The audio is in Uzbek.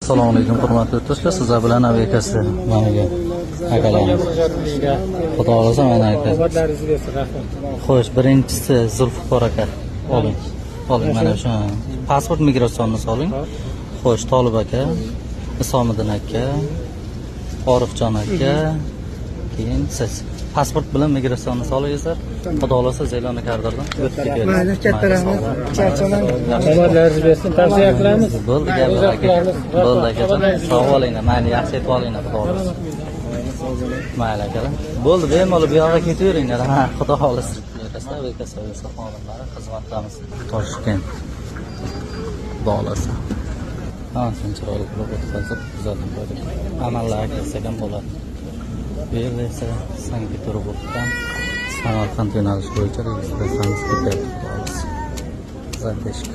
Assalomu alaykum hurmatli yurtdoshlar, sizlar bilan aviakasi maniga akalarimiz. Xudo xolasa mana aka. Xo'sh, birinchisi Zulfiqor aka. Oling. Mana shu pasport migratsionni soling. Xo'sh, Tolib aka, Isomiddin aka, Orifjon aka, keyin siz. Pasport bilan migratsionni solaysiz. Xudo xolasa Zelona kartadan o'tib ketadi. Mayli, katta rahmat. Charchaman. Omadlaringiz bersin, tavsiya qilamiz. Bo'ldi gaplar aka. Bo'ldi akajon. Sog' bo'linglar. Mayli, yaxshi etib olinglar, xudo xolasa. Mayli akalar. Bo'ldi, bemalol bu yoqqa ketaveringlar. Ha, xudo xolasa. Aviakasi xodimlari xizmatdamiz. Toshkent. Xudo xolasa. Ha, sen chiroyli qilib o'tkazib, kuzatib qo'ydik. Amallar kelsa ham bo'ladi. Bu yerda esa Sankt-Peterburgdan Samarqand yo'nalishi bo'yicha registratsiyamiz ketyapti. Zadeshka.